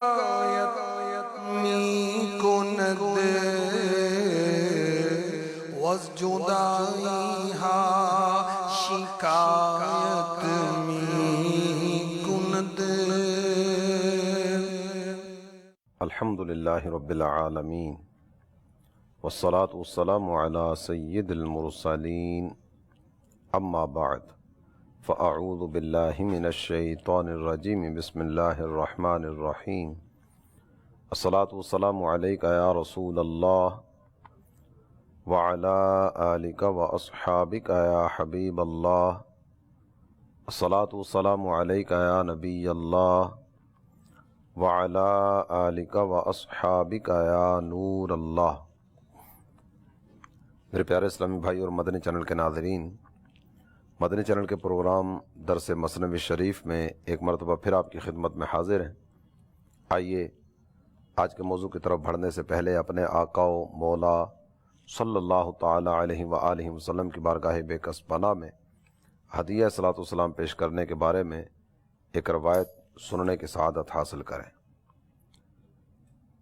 می کند وزجدائی ها شکایت می کند. الحمد للہ رب العالمین والصلاة والسلام علی سید المرسلین اما بعد فاعوذ باللہ من الشیطان الرجیم بسم اللہ الرحمن الرحیم الصلاة والسلام علیک یا رسول اللہ وعلی آلک واصحابک یا حبیب اللہ الصلاة والسلام علیک یا نبی اللہ وعلی آلک واصحابک یا نور اللہ. میرے پیارے اسلامی بھائی اور مدنی چینل کے ناظرین، مدنی چینل کے پروگرام درس مثنوی شریف میں ایک مرتبہ پھر آپ کی خدمت میں حاضر ہیں. آئیے آج کے موضوع کی طرف بڑھنے سے پہلے اپنے آقا و مولا صلی اللہ تعالی علیہ وآلہ وسلم کی بارگاہ بے کس پناہ میں ہدیہ صلاۃ والسلام پیش کرنے کے بارے میں ایک روایت سننے کی سعادت حاصل کریں.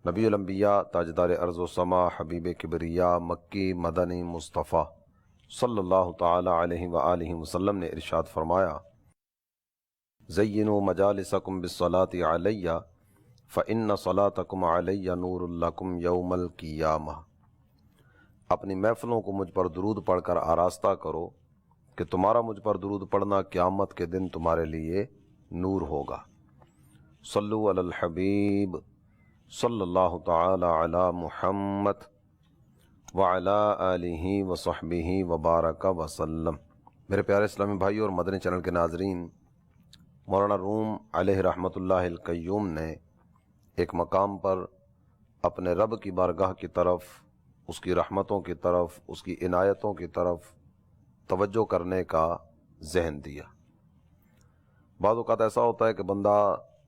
نبی الانبیاء تاجدار ارض و سما حبیب کبریا مکی مدنی مصطفیٰ صلی اللہ تعالی علیہ وآلہ وسلم نے ارشاد فرمایا: زینوا مجالسکم بالصلاۃ علی فإن صلاتکم علی نور لکم یوم القیامہ. اپنی محفلوں کو مجھ پر درود پڑھ کر آراستہ کرو کہ تمہارا مجھ پر درود پڑھنا قیامت کے دن تمہارے لیے نور ہوگا. صلو علی الحبیب صلی اللہ تعالی علی محمد وعلی آلہ وصحبہ وبارک وسلم. میرے پیارے اسلامی بھائی اور مدنی چینل کے ناظرین، مولانا روم علیہ رحمۃ اللہ القیوم نے ایک مقام پر اپنے رب کی بارگاہ کی طرف، اس کی رحمتوں کی طرف، اس کی عنایتوں کی طرف توجہ کرنے کا ذہن دیا. بعض اوقات ایسا ہوتا ہے کہ بندہ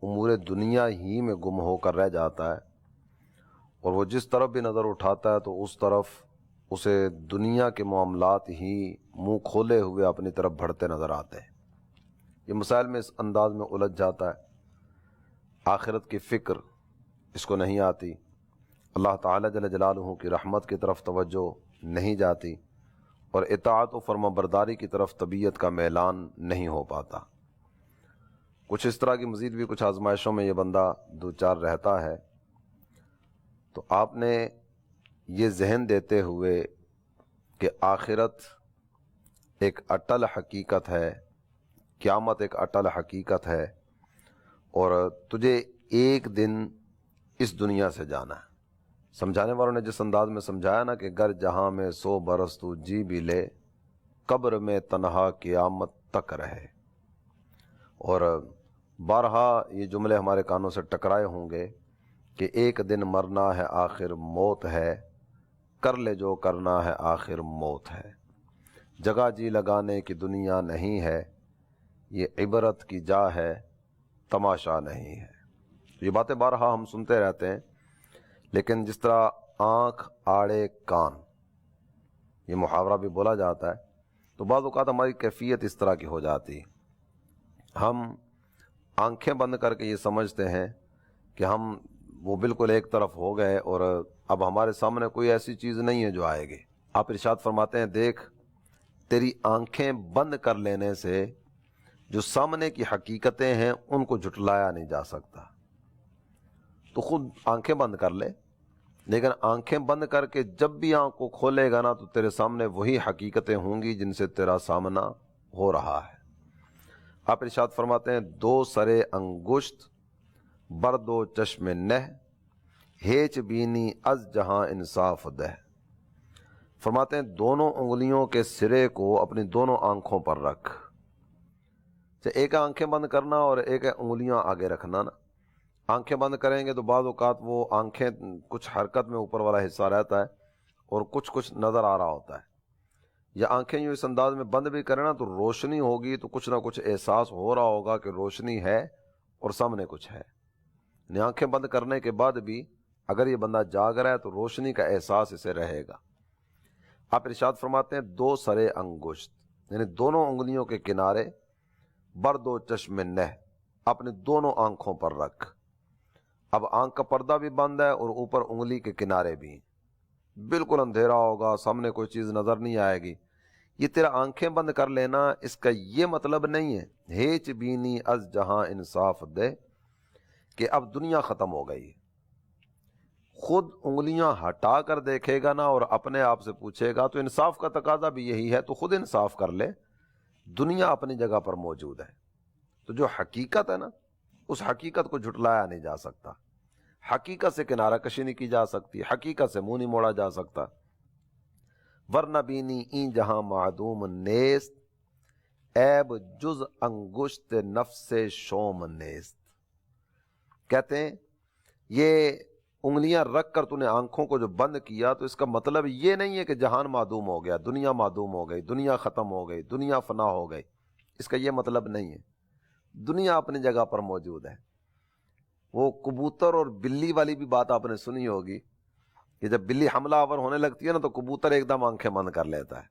امور دنیا ہی میں گم ہو کر رہ جاتا ہے، اور وہ جس طرف بھی نظر اٹھاتا ہے تو اس طرف اسے دنیا کے معاملات ہی منہ کھولے ہوئے اپنی طرف بڑھتے نظر آتے ہیں. یہ مسائل میں اس انداز میں الجھ جاتا ہے. آخرت کی فکر اس کو نہیں آتی، اللہ تعالی جل جلالہ کی رحمت کی طرف توجہ نہیں جاتی، اور اطاعت و فرما برداری کی طرف طبیعت کا میلان نہیں ہو پاتا. کچھ اس طرح کی مزید بھی کچھ آزمائشوں میں یہ بندہ دوچار رہتا ہے. تو آپ نے یہ ذہن دیتے ہوئے کہ آخرت ایک اٹل حقیقت ہے، قیامت ایک اٹل حقیقت ہے، اور تجھے ایک دن اس دنیا سے جانا ہے. سمجھانے والوں نے جس انداز میں سمجھایا نا کہ گر جہاں میں 100 برس تو جی بھی لے، قبر میں تنہا قیامت تک رہے. اور بارہا یہ جملے ہمارے کانوں سے ٹکرائے ہوں گے کہ ایک دن مرنا ہے آخر موت ہے، کر لے جو کرنا ہے آخر موت ہے. جگہ جی لگانے کی دنیا نہیں ہے، یہ عبرت کی جا ہے تماشا نہیں ہے. یہ باتیں بارہا ہم سنتے رہتے ہیں، لیکن جس طرح آنکھ آڑے کان، یہ محاورہ بھی بولا جاتا ہے، تو بعض اوقات ہماری کیفیت اس طرح کی ہو جاتی. ہم آنکھیں بند کر کے یہ سمجھتے ہیں کہ ہم وہ بالکل ایک طرف ہو گئے اور اب ہمارے سامنے کوئی ایسی چیز نہیں ہے جو آئے گی. آپ ارشاد فرماتے ہیں، دیکھ تیری آنکھیں بند کر لینے سے جو سامنے کی حقیقتیں ہیں ان کو جھٹلایا نہیں جا سکتا. تو خود آنکھیں بند کر لے، لیکن آنکھیں بند کر کے جب بھی آنکھ کو کھولے گا نا تو تیرے سامنے وہی حقیقتیں ہوں گی جن سے تیرا سامنا ہو رہا ہے. آپ ارشاد فرماتے ہیں، 2 سرے انگشت بر 2 چشم نہ، ہیچ بینی از جہاں انصاف دہ. فرماتے ہیں دونوں انگلیوں کے سرے کو اپنی دونوں آنکھوں پر رکھ. ایک آنکھیں بند کرنا اور ایک انگلیاں آگے رکھنا نا. آنکھیں بند کریں گے تو بعض اوقات وہ آنکھیں کچھ حرکت میں اوپر والا حصہ رہتا ہے اور کچھ نظر آ رہا ہوتا ہے. یا آنکھیں یوں اس انداز میں بند بھی کریں نا تو روشنی ہوگی تو کچھ نہ کچھ احساس ہو رہا ہوگا کہ روشنی ہے اور سامنے کچھ ہے. یعنی آنکھیں بند کرنے کے بعد بھی اگر یہ بندہ جاگ رہا ہے تو روشنی کا احساس اسے رہے گا. آپ ارشاد فرماتے ہیں 2 سرے انگشت، یعنی دونوں انگلیوں کے کنارے بر 2 چشم نہ، اپنے دونوں آنکھوں پر رکھ. اب آنکھ کا پردہ بھی بند ہے اور اوپر انگلی کے کنارے بھی ہیں، بالکل اندھیرا ہوگا، سامنے کوئی چیز نظر نہیں آئے گی۔ یہ تیرا آنکھیں بند کر لینا اس کا یہ مطلب نہیں ہے ہیچ بینی از جہاں انصاف دے کہ اب دنیا ختم ہو گئی۔ خود انگلیاں ہٹا کر دیکھے گا نا اور اپنے آپ سے پوچھے گا تو انصاف کا تقاضا بھی یہی ہے، تو خود انصاف کر لے، دنیا اپنی جگہ پر موجود ہے۔ تو جو حقیقت ہے نا اس حقیقت کو جھٹلایا نہیں جا سکتا، حقیقت سے کنارہ کشی نہیں کی جا سکتی، حقیقت سے منہ نہیں موڑا جا سکتا۔ ورنہ بینی این جہاں معدوم نیست، عیب جز انگشت نفس شوم نیست۔ کہتے ہیں یہ انگلیاں رکھ کر تو نے آنکھوں کو جو بند کیا تو اس کا مطلب یہ نہیں ہے کہ جہان معدوم ہو گیا، دنیا معدوم ہو گئی، دنیا ختم ہو گئی، دنیا فنا ہو گئی، اس کا یہ مطلب نہیں ہے۔ دنیا اپنی جگہ پر موجود ہے۔ وہ کبوتر اور بلی والی بھی بات آپ نے سنی ہوگی کہ جب بلی حملہ آور ہونے لگتی ہے نا تو کبوتر ایک دم آنکھیں بند کر لیتا ہے۔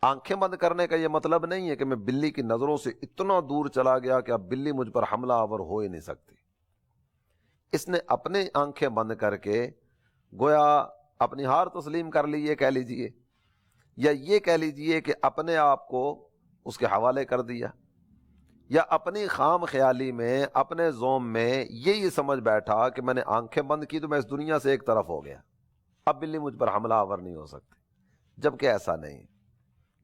آنکھیں بند کرنے کا یہ مطلب نہیں ہے کہ میں بلی کی نظروں سے اتنا دور چلا گیا کہ اب بلی مجھ پر حملہ آور ہو ہی نہیں سکتی۔ اس نے اپنے آنکھیں بند کر کے گویا اپنی ہار تسلیم کر لی، یہ کہہ لیجئے، یا یہ کہہ لیجئے کہ اپنے آپ کو اس کے حوالے کر دیا، یا اپنی خام خیالی میں اپنے زوم میں یہ سمجھ بیٹھا کہ میں نے آنکھیں بند کی تو میں اس دنیا سے ایک طرف ہو گیا، اب بلی مجھ پر حملہ آور نہیں ہو سکتی، جبکہ ایسا نہیں۔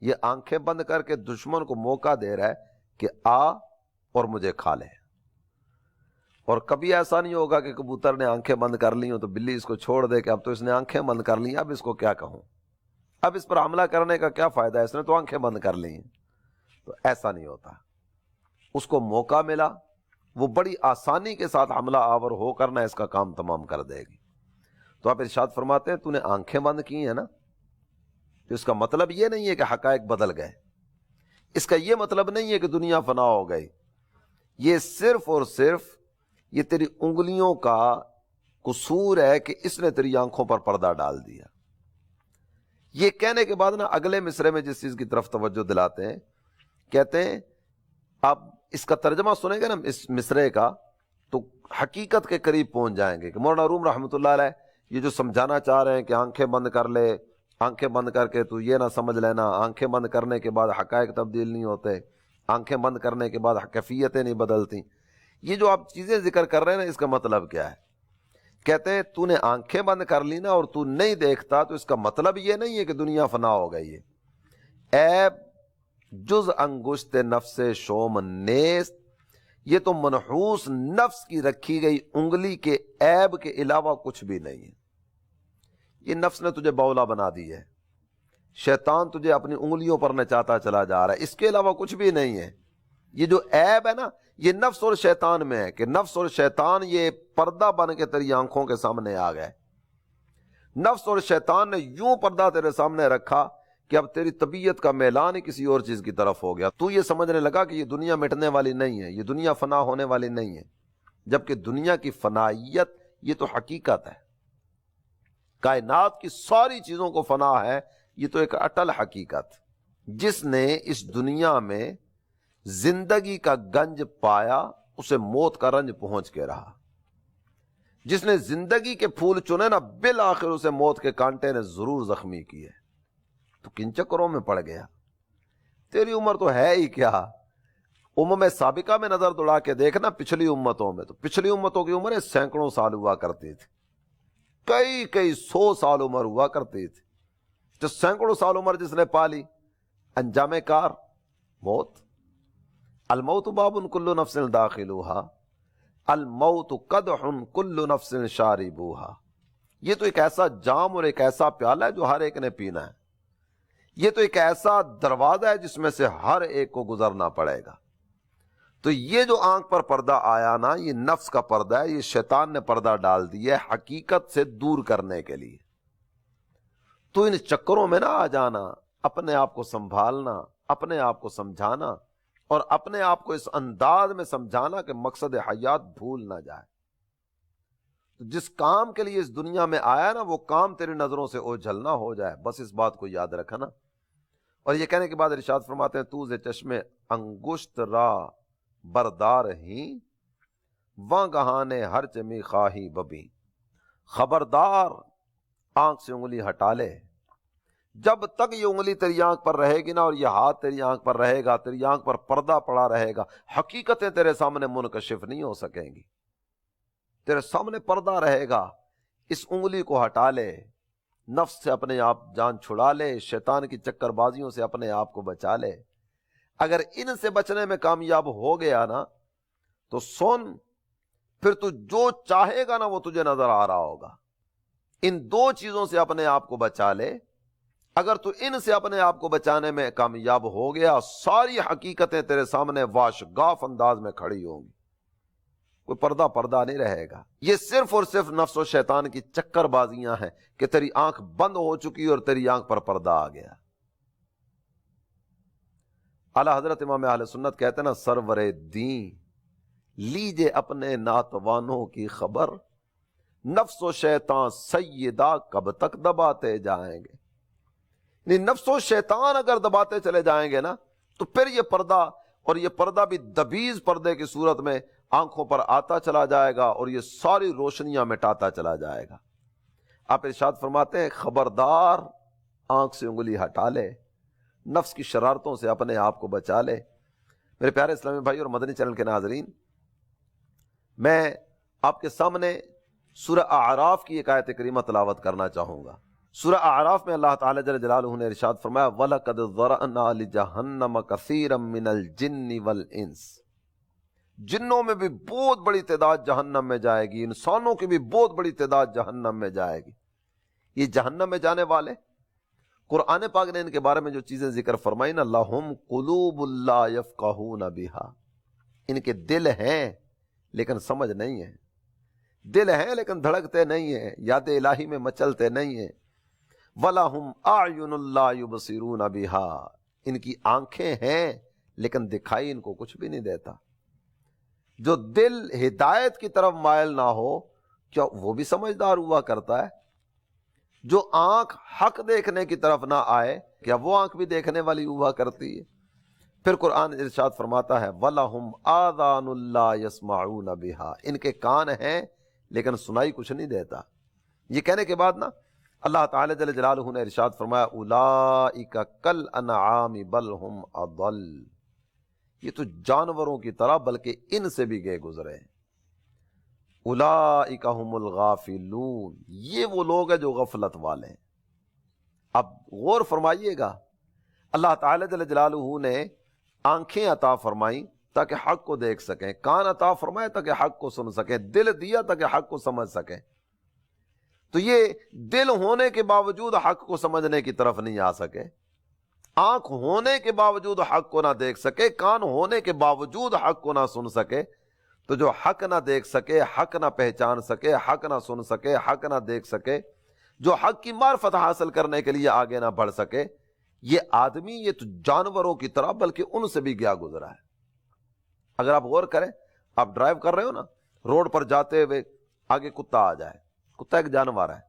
یہ آنکھیں بند کر کے دشمن کو موقع دے رہا ہے کہ آ اور مجھے کھا لے۔ اور کبھی ایسا نہیں ہوگا کہ کبوتر نے آنکھیں بند کر لی ہوں تو بلی اس کو چھوڑ دے کہ اب تو اس نے آنکھیں بند کر لی، اب اس کو کیا کہوں، اب اس پر حملہ کرنے کا کیا فائدہ ہے، اس نے تو آنکھیں بند کر لی ہیں۔ تو ایسا نہیں ہوتا، اس کو موقع ملا، وہ بڑی آسانی کے ساتھ حملہ آور ہو کر نہ اس کا کام تمام کر دے گی۔ تو آپ ارشاد فرماتے ہیں تو نے آنکھیں بند کی ہیں نا، تو اس کا مطلب یہ نہیں ہے کہ حقائق بدل گئے، اس کا یہ مطلب نہیں ہے کہ دنیا فنا ہو گئی، یہ صرف اور صرف یہ تیری انگلیوں کا قصور ہے کہ اس نے تیری آنکھوں پر پردہ ڈال دیا۔ یہ کہنے کے بعد نا اگلے مصرے میں جس چیز کی طرف توجہ دلاتے ہیں، کہتے ہیں آپ اس کا ترجمہ سنیں گے نا اس مصرے کا تو حقیقت کے قریب پہنچ جائیں گے کہ مولانا روم رحمۃ اللہ علیہ یہ جو سمجھانا چاہ رہے ہیں کہ آنکھیں بند کر لے، آنکھیں بند کر کے تو یہ نہ سمجھ لینا آنکھیں بند کرنے کے بعد حقائق تبدیل نہیں ہوتے، آنکھیں بند کرنے کے بعد کیفیتیں نہیں بدلتی، یہ جو آپ چیزیں ذکر کر رہے ہیں نا اس کا مطلب کیا ہے؟ کہتے ہیں تو نے آنکھیں بند کر لی نا اور تو نہیں دیکھتا تو اس کا مطلب یہ نہیں ہے کہ دنیا فنا ہو گئی ہے۔ عیب جز انگشت نفس شوم نیست، یہ تو منحوس نفس کی رکھی گئی انگلی کے عیب کے علاوہ کچھ بھی نہیں ہے۔ یہ نفس نے تجھے بولا بنا دی ہے، شیطان تجھے اپنی انگلیوں پر نچاتا چلا جا رہا ہے، اس کے علاوہ کچھ بھی نہیں ہے۔ یہ جو عیب ہے نا یہ نفس اور شیطان میں ہے کہ نفس اور شیطان یہ پردہ بن کے تیری آنکھوں کے سامنے آ گئے۔ نفس اور شیطان نے یوں پردہ تیرے سامنے رکھا کہ اب تیری طبیعت کا میلان ہی کسی اور چیز کی طرف ہو گیا، تو یہ سمجھنے لگا کہ یہ دنیا مٹنے والی نہیں ہے، یہ دنیا فنا ہونے والی نہیں ہے، جبکہ دنیا کی فنائیت یہ تو حقیقت ہے، کائنات کی ساری چیزوں کو فنا ہے، یہ تو ایک اٹل حقیقت۔ جس نے اس دنیا میں زندگی کا گنج پایا اسے موت کا رنج پہنچ کے رہا، جس نے زندگی کے پھول چنے نا بالآخر اسے موت کے کانٹے نے ضرور زخمی کیے، تو کن چکروں میں پڑ گیا؟ تیری عمر تو ہے ہی کیا، امم سابقہ میں نظر دوڑا کے دیکھنا پچھلی امتوں میں، تو پچھلی امتوں کی عمریں سینکڑوں سال ہوا کرتی تھی، کئی 100 سال عمر ہوا کرتی تھی، جو سینکڑوں سال عمر جس نے پالی انجام کار موت۔ الموت باب کل نفس داخلوها، الموت قدح کل نفس شاربوها، یہ تو ایک ایسا جام اور ایک ایسا پیالہ ہے جو ہر ایک نے پینا ہے، یہ تو ایک ایسا دروازہ ہے جس میں سے ہر ایک کو گزرنا پڑے گا۔ تو یہ جو آنکھ پر پردہ آیا نا یہ نفس کا پردہ ہے، یہ شیطان نے پردہ ڈال دیا ہے حقیقت سے دور کرنے کے لیے۔ تو ان چکروں میں نہ آ جانا، اپنے آپ کو سنبھالنا، اپنے آپ کو سمجھانا اور اپنے آپ کو اس انداز میں سمجھانا کہ مقصد حیات بھول نہ جائے۔ تو جس کام کے لیے اس دنیا میں آیا نا وہ کام تیری نظروں سے اوجھل نہ ہو جائے، بس اس بات کو یاد رکھنا۔ اور یہ کہنے کے بعد ارشاد فرماتے ہیں تو ز چشم انگشت را بردار ہی، واں گہانے ہر چمی خواہی ببی، خبردار آنکھ سے انگلی ہٹا لے۔ جب تک یہ انگلی تیری آنکھ پر رہے گی نا، اور یہ ہاتھ تیری آنکھ پر رہے گا، تیری آنکھ پر پردہ پڑا رہے گا، حقیقتیں تیرے سامنے منکشف نہیں ہو سکیں گی، تیرے سامنے پردہ رہے گا۔ اس انگلی کو ہٹا لے، نفس سے اپنے آپ جان چھڑا لے، شیطان کی چکر بازیوں سے اپنے آپ کو بچا لے۔ اگر ان سے بچنے میں کامیاب ہو گیا نا تو سن، پھر تو جو چاہے گا نا وہ تجھے نظر آ رہا ہوگا۔ ان دو چیزوں سے اپنے آپ کو بچا لے۔ اگر تو ان سے اپنے آپ کو بچانے میں کامیاب ہو گیا، ساری حقیقتیں تیرے سامنے واشگاف انداز میں کھڑی ہوں گی، کوئی پردہ نہیں رہے گا۔ یہ صرف اور صرف نفس و شیطان کی چکر بازیاں ہیں کہ تیری آنکھ بند ہو چکی اور تیری آنکھ پر پردہ آ گیا۔ اعلیٰ حضرت امام اہل سنت کہتے ہیں نا، سرور دین لیجے اپنے ناتوانوں کی خبر، نفس و شیطان سیدہ کب تک دباتے جائیں گے۔ یعنی نفس و شیطان اگر دباتے چلے جائیں گے نا تو پھر یہ پردہ، اور یہ پردہ بھی دبیز پردے کی صورت میں آنکھوں پر آتا چلا جائے گا اور یہ ساری روشنیاں مٹاتا چلا جائے گا۔ آپ ارشاد فرماتے ہیں خبردار آنکھ سے انگلی ہٹا لے، نفس کی شرارتوں سے اپنے آپ کو بچا لے۔ میرے پیارے اسلامی بھائی اور مدنی چینل کے ناظرین، میں آپ کے سامنے سورہ اعراف کی ایک آیت کریمہ تلاوت کرنا چاہوں گا۔ سورہ اعراف میں اللہ تعالیٰ جل جلالہ نے ارشاد فرمایا وَلَقَدْ ذَرَأْنَا لِجَهَنَّمَ كَثِيرًا مِّنَ الْجِنِّ وَالْإِنسِ، جنوں میں بھی بہت بڑی تعداد جہنم میں جائے گی، انسانوں کی بھی بہت بڑی تعداد جہنم میں جائے گی۔ یہ جہنم میں جانے والے، قرآن پاک نے ان کے بارے میں جو چیزیں ذکر فرمائی نا، لَهُمْ قُلُوبٌ لَا يَفْقَهُونَ بِهَا، ان کے دل ہیں لیکن سمجھ نہیں ہے، دل ہیں لیکن دھڑکتے نہیں ہیں، یاد الہی میں مچلتے نہیں ہیں۔ وَلَهُمْ أَعْيُنٌ لَا يُبْصِرُونَ بِهَا، ان کی آنکھیں ہیں لیکن دکھائی ان کو کچھ بھی نہیں دیتا۔ جو دل ہدایت کی طرف مائل نہ ہو، کیا وہ بھی سمجھدار ہوا کرتا ہے؟ جو آنکھ حق دیکھنے کی طرف نہ آئے، کیا وہ آنکھ بھی دیکھنے والی ہوا کرتی ہے؟ پھر قرآن ارشاد فرماتا ہے وَلَهُمْ آذَانٌ لَا يَسْمَعُونَ بِهَا، ان کے کان ہیں لیکن سنائی کچھ نہیں دیتا۔ یہ کہنے کے بعد نا اللہ تعالی جل جلالہ نے ارشاد فرمایا اولئک کالانعام بل ہم اضل، یہ تو جانوروں کی طرح بلکہ ان سے بھی گئے گزرے ہیں۔ اولئک هم الغافلون، یہ وہ لوگ ہیں جو غفلت والے ہیں۔ اب غور فرمائیے گا، اللہ تعالی جل جلالہ نے آنکھیں عطا فرمائیں تاکہ حق کو دیکھ سکیں، کان عطا فرمائے تاکہ حق کو سن سکیں، دل دیا تاکہ حق کو سمجھ سکیں۔ تو یہ دل ہونے کے باوجود حق کو سمجھنے کی طرف نہیں آ سکے، آنکھ ہونے کے باوجود حق کو نہ دیکھ سکے، کان ہونے کے باوجود حق کو نہ سن سکے، تو جو حق نہ دیکھ سکے، حق نہ پہچان سکے، حق نہ سن سکے، حق نہ دیکھ سکے، جو حق کی معرفت حاصل کرنے کے لیے آگے نہ بڑھ سکے، یہ آدمی یہ تو جانوروں کی طرح بلکہ ان سے بھی گیا گزرا ہے۔ اگر آپ غور کریں، آپ ڈرائیو کر رہے ہو نا، روڈ پر جاتے ہوئے آگے کتا آ جائے، کتا ایک جانور ہے،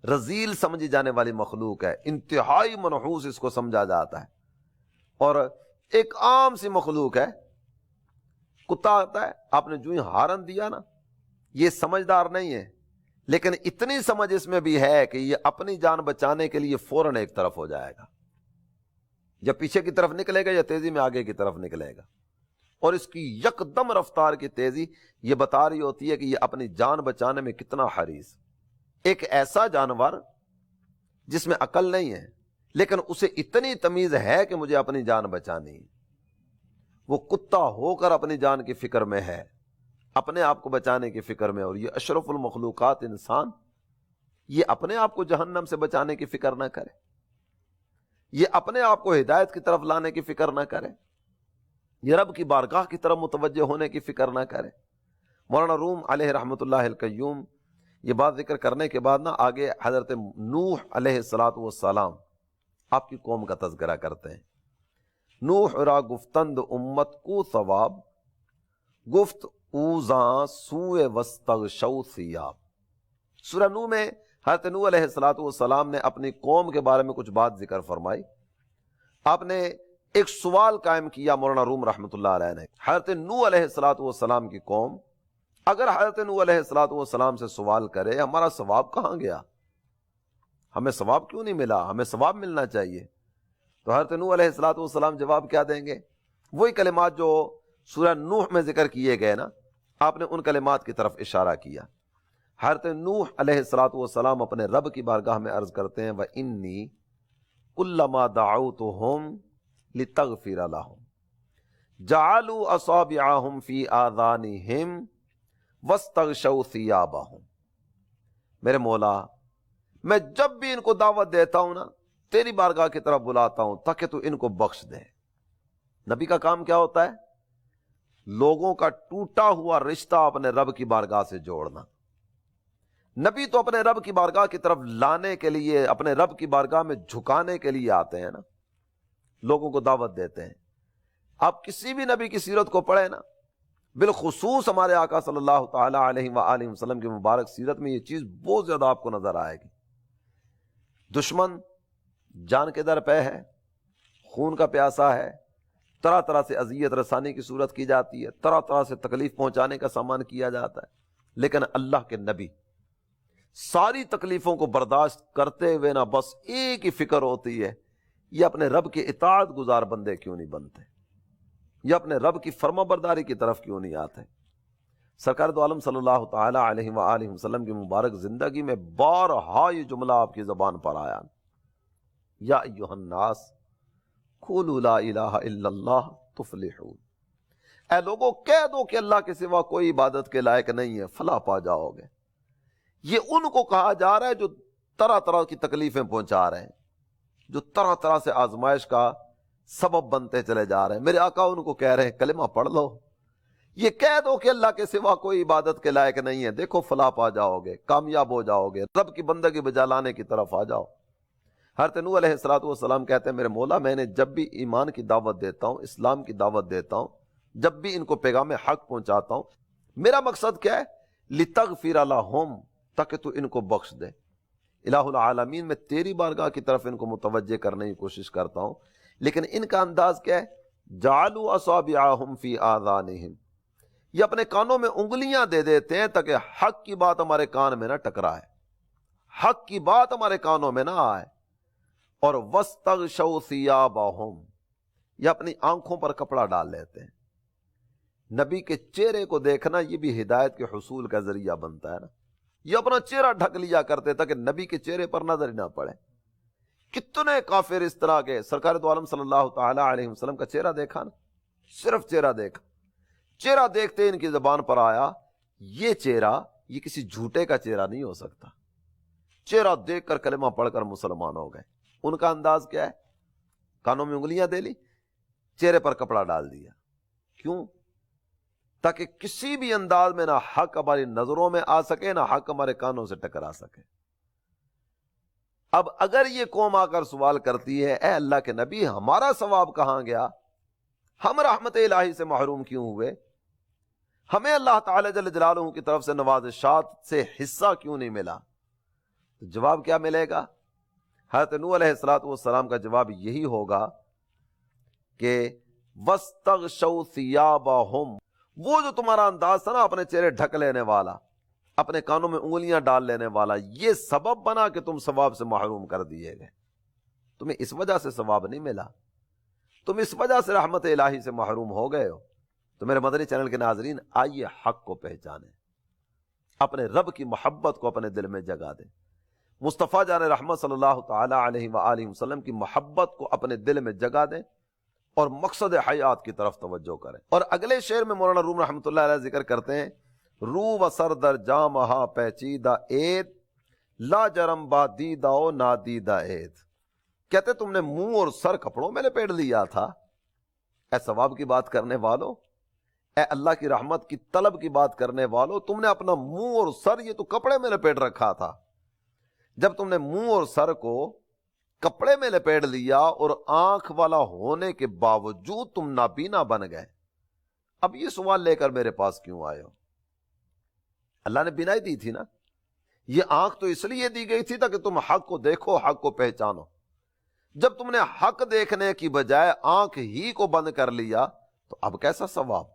رذیل سمجھی جانے والی مخلوق ہے، انتہائی منحوس اس کو سمجھا جاتا ہے، اور ایک عام سی مخلوق ہے۔ کتا آتا ہے، آپ نے جو ہی ہارن دیا نا، یہ سمجھدار نہیں ہے، لیکن اتنی سمجھ اس میں بھی ہے کہ یہ اپنی جان بچانے کے لیے فوراً ایک طرف ہو جائے گا، یا پیچھے کی طرف نکلے گا یا تیزی میں آگے کی طرف نکلے گا، اور اس کی یکدم رفتار کی تیزی یہ بتا رہی ہوتی ہے کہ یہ اپنی جان بچانے میں کتنا حریص۔ ایک ایسا جانور جس میں عقل نہیں ہے لیکن اسے اتنی تمیز ہے کہ مجھے اپنی جان بچانی ہے، وہ کتا ہو کر اپنی جان کی فکر میں ہے، اپنے آپ کو بچانے کی فکر میں، اور یہ اشرف المخلوقات انسان یہ اپنے آپ کو جہنم سے بچانے کی فکر نہ کرے، یہ اپنے آپ کو ہدایت کی طرف لانے کی فکر نہ کرے، یہ رب کی بارگاہ کی طرف متوجہ ہونے کی فکر نہ کرے۔ مولانا روم علیہ رحمۃ اللہ القیوم یہ بات ذکر کرنے کے بعد نا آگے حضرت نوح علیہ السلام آپ کی قوم کا تذکرہ کرتے ہیں۔ نوح را گفتند امت کو ثواب، گفت اوزاں سوئے وستغشو ثیاب۔ سورہ نوح میں حضرت نوح علیہ السلام نے اپنی قوم کے بارے میں کچھ بات ذکر فرمائی۔ آپ نے ایک سوال قائم کیا، مولانا روم رحمۃ اللہ علیہ نے، حضرت نوح علیہ السلام کی قوم اگر حضرت نوح علیہ السلام سے سوال کرے ہمارا ثواب کہاں گیا، ہمیں ثواب کیوں نہیں ملا، ہمیں ثواب ملنا چاہیے، تو حضرت نوح علیہ السلام جواب کیا دیں گے؟ وہی کلمات جو سورہ نوح میں ذکر کیے گئے نا، آپ نے ان کلمات کی طرف اشارہ کیا۔ حضرت نوح علیہ السلام اپنے رب کی بارگاہ میں عرض کرتے ہیں وَإِنِّي كُلَّمَا دَعَوْتُهُمْ لِتَغْفِرَ لَهُمْ جَعَلُوا أَصَابِعَهُمْ فِي آذَانِهِمْ وَاسْتَغْشَوْا ثِيَابَهُمْ، میرے مولا میں جب بھی ان کو دعوت دیتا ہوں نا تیری بارگاہ کی طرف بلاتا ہوں تاکہ تو ان کو بخش دے۔ نبی کا کام کیا ہوتا ہے؟ لوگوں کا ٹوٹا ہوا رشتہ اپنے رب کی بارگاہ سے جوڑنا۔ نبی تو اپنے رب کی بارگاہ کی طرف لانے کے لیے، اپنے رب کی بارگاہ میں جھکانے کے لیے آتے ہیں نا، لوگوں کو دعوت دیتے ہیں۔ آپ کسی بھی نبی کی سیرت کو پڑھیں نا، بالخصوص ہمارے آقا صلی اللہ تعالی علیہ وآلہ وسلم کی مبارک سیرت میں یہ چیز بہت زیادہ آپ کو نظر آئے گی۔ دشمن جان کے در پہ ہے، خون کا پیاسا ہے، طرح طرح سے اذیت رسانی کی صورت کی جاتی ہے، طرح طرح سے تکلیف پہنچانے کا سامان کیا جاتا ہے، لیکن اللہ کے نبی ساری تکلیفوں کو برداشت کرتے ہوئے نا بس ایک ہی فکر ہوتی ہے، یہ اپنے رب کے اطاعت گزار بندے کیوں نہیں بنتے، یہ اپنے رب کی فرما برداری کی طرف کیوں نہیں آتے۔ سرکار دو عالم صلی اللہ تعالی علیہ وآلہ وسلم کی مبارک زندگی میں بارہا یہ جملہ آپ کی زبان پر آیا، یا ایھا الناس قولوا لا الہ الا اللہ تفلحون، اے لوگوں کہہ دو کہ اللہ کے سوا کوئی عبادت کے لائق نہیں ہے، فلاح پا جاؤ گے۔ یہ ان کو کہا جا رہا ہے جو طرح طرح کی تکلیفیں پہنچا رہے ہیں، جو طرح طرح سے آزمائش کا سبب بنتے چلے جا رہے ہیں۔ میرے آقا ان کو کہہ رہے ہیں کلمہ پڑھ لو، یہ کہہ دو کہ اللہ کے سوا کوئی عبادت کے لائق نہیں ہے، دیکھو فلاح پا جاؤ گے، کامیاب ہو جاؤ گے، رب کی بندگی بجا لانے کی طرف آ جاؤ۔ حضرت نوح علیہ السلام کہتے ہیں میرے مولا میں نے جب بھی ایمان کی دعوت دیتا ہوں، اسلام کی دعوت دیتا ہوں، جب بھی ان کو پیغام حق پہنچاتا ہوں، میرا مقصد کیا ہے؟ لِتَغْفِرَ لَهُمْ، تاکہ تو ان کو بخش دے۔ الہ العالمین میں تیری بارگاہ کی طرف ان کو متوجہ کرنے کی کوشش کرتا ہوں، لیکن ان کا انداز کیا ہے؟ جعلوا اصابعہم فی آذانہم، یہ اپنے کانوں میں انگلیاں دے دیتے ہیں تاکہ حق کی بات ہمارے کان میں نہ ٹکرائے، حق کی بات ہمارے کانوں میں نہ آئے۔ اور وَاسْتَغْشَوْا ثِيَابَهُمْ، یہ اپنی آنکھوں پر کپڑا ڈال لیتے ہیں۔ نبی کے چہرے کو دیکھنا یہ بھی ہدایت کے حصول کا ذریعہ بنتا ہے نا، یہ اپنا چہرہ ڈھک لیا کرتے تاکہ نبی کے چہرے پر نظر ہی نہ پڑے۔ کتنے کافر اس طرح کے، سرکار دو عالم صلی اللہ تعالی علیہ وسلم کا چہرہ دیکھا نا، صرف چہرہ دیکھا، چہرہ دیکھتے ان کی زبان پر آیا یہ چہرہ یہ کسی جھوٹے کا چہرہ نہیں ہو سکتا۔ چہرہ دیکھ کر کلمہ پڑھ کر مسلمان ہو گئے۔ ان کا انداز کیا ہے؟ کانوں میں انگلیاں دے لی، چہرے پر کپڑا ڈال دیا۔ کیوں؟ تاکہ کسی بھی انداز میں نہ حق ہماری نظروں میں آ سکے، نہ حق ہمارے کانوں سے ٹکرا سکے۔ اب اگر یہ قوم آ کر سوال کرتی ہے اے اللہ کے نبی ہمارا ثواب کہاں گیا، ہم رحمت الہی سے محروم کیوں ہوئے، ہمیں اللہ تعالی جل جلالہ کی طرف سے نوازشات سے حصہ کیوں نہیں ملا، تو جواب کیا ملے گا؟ حضرت نوح علیہ السلام کا جواب یہی ہوگا کہ وَاسْتَغْشَوْا ثِيَابَهُمْ، وہ جو تمہارا انداز تھا نا اپنے چہرے ڈھک لینے والا، اپنے کانوں میں انگلیاں ڈال لینے والا، یہ سبب بنا کہ تم ثواب سے محروم کر دیے گئے۔ تمہیں اس وجہ سے ثواب نہیں ملا، تم اس وجہ سے رحمت الہی سے محروم ہو گئے ہو۔ تو میرے مدنی چینل کے ناظرین آئیے حق کو پہچانیں، اپنے رب کی محبت کو اپنے دل میں جگا دیں، مصطفیٰ جان رحمت صلی اللہ تعالی علیہ وآلہ وسلم کی محبت کو اپنے دل میں جگا دیں اور مقصد حیات کی طرف توجہ کریں۔ اور اگلے شعر میں مولانا روم رحمۃ اللہ علیہ ذکر کرتے ہیں رو و سر در جامہا پیچیدہ عید لا جرم با دیدہ و نادیدہ عید، کہتے تم نے منہ اور سر کپڑوں میں لپیٹ لیا تھا، اے ثواب کی بات کرنے والو، اے اللہ کی رحمت کی طلب کی بات کرنے والو، تم نے اپنا منہ اور سر یہ تو کپڑے میں لپیٹ رکھا تھا۔ جب تم نے منہ اور سر کو کپڑے میں لپیٹ لیا اور آنکھ والا ہونے کے باوجود تم نابینا بن گئے، اب یہ سوال لے کر میرے پاس کیوں آئے ہو؟ اللہ نے بینائی دی تھی نا، یہ آنکھ تو اس لیے دی گئی تھی تاکہ تم حق کو دیکھو، حق کو پہچانو۔ جب تم نے حق دیکھنے کی بجائے آنکھ ہی کو بند کر لیا تو اب کیسا ثواب،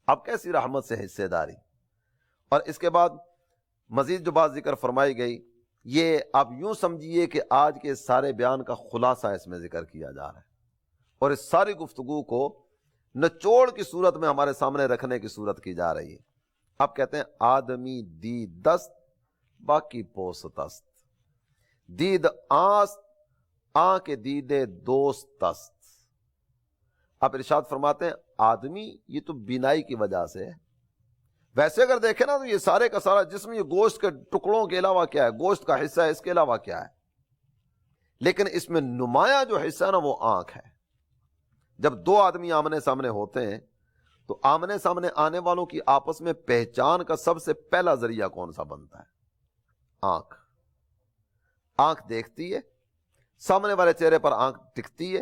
اب کیسی رحمت سے حصے داری؟ اور اس کے بعد مزید جو بات ذکر فرمائی گئی، یہ آپ یوں سمجھیے کہ آج کے سارے بیان کا خلاصہ اس میں ذکر کیا جا رہا ہے، اور اس ساری گفتگو کو نچوڑ کی صورت میں ہمارے سامنے رکھنے کی صورت کی جا رہی ہے۔ اب کہتے ہیں آدمی دی دست باقی پوست است، دید آست آ کے دیدے دوست است۔ اب ارشاد فرماتے ہیں آدمی یہ تو بینائی کی وجہ سے ہے، ویسے اگر دیکھیں نا تو یہ سارے کا سارا جسم یہ گوشت کے ٹکڑوں کے علاوہ کیا ہے، گوشت کا حصہ ہے، اس کے علاوہ کیا ہے، لیکن اس میں نمایاں جو حصہ ہے نا وہ آنکھ ہے۔ جب دو آدمی آمنے سامنے ہوتے ہیں تو آمنے سامنے آنے والوں کی آپس میں پہچان کا سب سے پہلا ذریعہ کون سا بنتا ہے؟ آنکھ۔ آنکھ دیکھتی ہے، سامنے والے چہرے پر آنکھ ٹکتی ہے،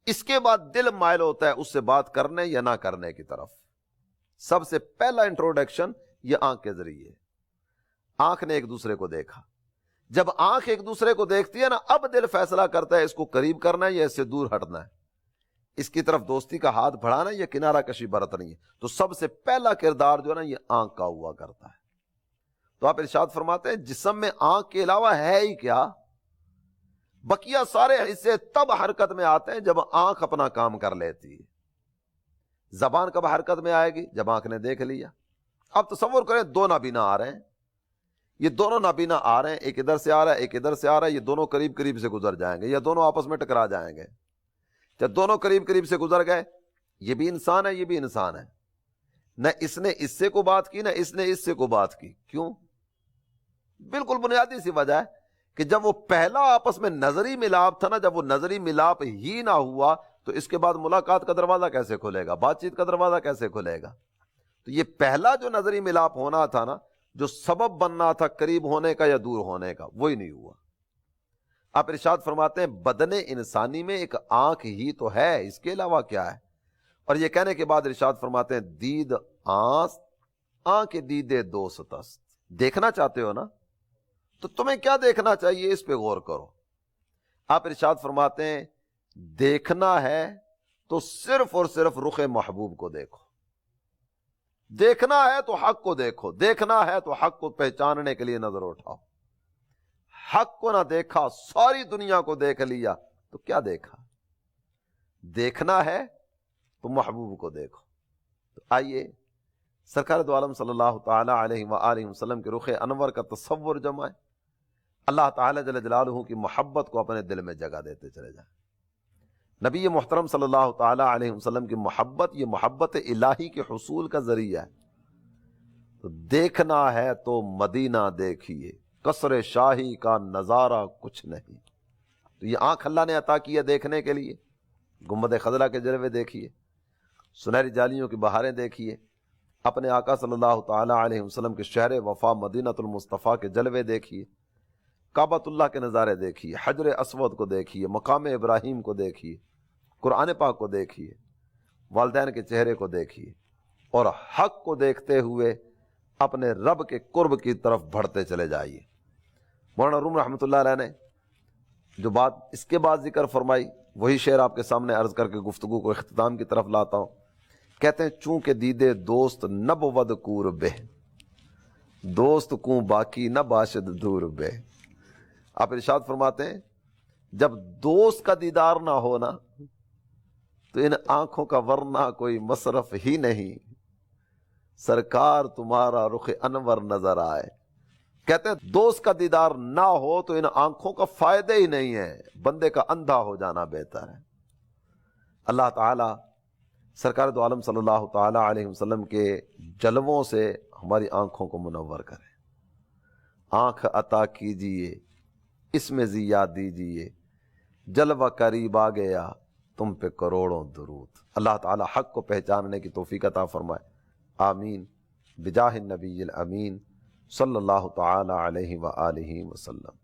اس کے بعد دل مائل ہوتا ہے اس سے بات کرنے یا نہ کرنے کی طرف۔ سب سے پہلا انٹروڈکشن یہ آنکھ کے ذریعے۔ آنکھ نے ایک دوسرے کو دیکھا، جب آنکھ ایک دوسرے کو دیکھتی ہے نا، اب دل فیصلہ کرتا ہے اس کو قریب کرنا ہے یا اس سے دور ہٹنا ہے، اس کی طرف دوستی کا ہاتھ بڑھانا ہے یا کنارہ کشی برتنی ہے۔ تو سب سے پہلا کردار جو ہے نا یہ آنکھ کا ہوا کرتا ہے۔ تو آپ ارشاد فرماتے ہیں جسم میں آنکھ کے علاوہ ہے ہی کیا؟ بقیہ سارے حصے تب حرکت میں آتے ہیں جب آنکھ اپنا کام کر لیتی ہے۔ زبان کب حرکت میں آئے گی؟ جب آنکھ نے دیکھ لیا۔ اب تصور کریں دو نابینا آ رہے ہیں، یہ دونوں نابینا آ رہے ہیں، ایک ادھر سے آ رہا ہے ایک ادھر سے آ رہا ہے، یہ دونوں قریب قریب سے گزر جائیں گے یا دونوں آپس میں ٹکرا جائیں گے۔ جب دونوں قریب قریب سے گزر گئے، یہ بھی انسان ہے یہ بھی انسان ہے، نہ اس نے اس سے کو بات کی نہ اس نے اس سے کو بات کی۔ کیوں؟ بالکل بنیادی سی وجہ ہے کہ جب وہ پہلا آپس میں نظری ملاپ تھا نا، جب وہ نظری ملاپ ہی نہ ہوا تو اس کے بعد ملاقات کا دروازہ کیسے کھلے گا، بات چیت کا دروازہ کیسے کھلے گا؟ تو یہ پہلا جو نظری ملاپ ہونا تھا نا، جو سبب بننا تھا قریب ہونے کا یا دور ہونے کا، وہی نہیں ہوا۔ آپ ارشاد فرماتے ہیں بدن انسانی میں ایک آنکھ ہی تو ہے، اس کے علاوہ کیا ہے؟ اور یہ کہنے کے بعد ارشاد فرماتے ہیں دید آنس آنکھ دیدے دوست است۔ دیکھنا چاہتے ہو نا تو تمہیں کیا دیکھنا چاہیے، اس پہ غور کرو۔ آپ ارشاد فرماتے ہیں دیکھنا ہے تو صرف اور صرف رخ محبوب کو دیکھو، دیکھنا ہے تو حق کو دیکھو، دیکھنا ہے تو حق کو پہچاننے کے لیے نظر اٹھاؤ۔ حق کو نہ دیکھا، ساری دنیا کو دیکھ لیا تو کیا دیکھا؟ دیکھنا ہے تو محبوب کو دیکھو۔ تو آئیے سرکار دو عالم صلی اللہ تعالی علیہ وآلہ وسلم کے رخ انور کا تصور جمائیں، اللہ تعالی جل جلالہ کی محبت کو اپنے دل میں جگہ دیتے چلے جائیں۔ نبی محترم صلی اللہ تعالی علیہ وسلم کی محبت، یہ محبت الہی کے حصول کا ذریعہ ہے۔ تو دیکھنا ہے تو مدینہ دیکھیے، قصر شاہی کا نظارہ کچھ نہیں۔ تو یہ آنکھ اللہ نے عطا کی ہے دیکھنے کے لیے، گنبد خضرا کے جلوے دیکھیے، سنہری جالیوں کی بہاریں دیکھیے، اپنے آقا صلی اللہ تعالی علیہ وسلم کے شہر وفا مدینۃ المصطفیٰ کے جلوے دیکھیے، کعبۃ اللہ کے نظارے دیکھیے، حجر اسود کو دیکھیے، مقام ابراہیم کو دیکھیے، قرآن پاک کو دیکھیے، والدین کے چہرے کو دیکھیے، اور حق کو دیکھتے ہوئے اپنے رب کے قرب کی طرف بڑھتے چلے جائیے۔ مولانا روم رحمۃ اللہ علیہ نے جو بات اس کے بعد ذکر فرمائی، وہی شعر آپ کے سامنے عرض کر کے گفتگو کو اختتام کی طرف لاتا ہوں۔ کہتے ہیں چونکہ دیدے دوست نب ود کور بہ، دوست کو باقی نہ باشد دور بہ۔ آپ ارشاد فرماتے ہیں جب دوست کا دیدار نہ ہونا تو ان آنکھوں کا ورنہ کوئی مصرف ہی نہیں، سرکار تمہارا رخ انور نظر آئے۔ کہتے ہیں دوست کا دیدار نہ ہو تو ان آنکھوں کا فائدہ ہی نہیں ہے، بندے کا اندھا ہو جانا بہتر ہے۔ اللہ تعالی سرکار دو عالم صلی اللہ تعالی علیہ وسلم کے جلووں سے ہماری آنکھوں کو منور کرے۔ آنکھ عطا کیجئے اس میں ضیاء دیجئے، جلوہ قریب آ گیا تم پہ کروڑوں درود۔ اللہ تعالی حق کو پہچاننے کی توفیق عطا فرمائے، آمین، بجاہ النبی الامین صلی اللہ تعالی علیہ وآلہ وسلم۔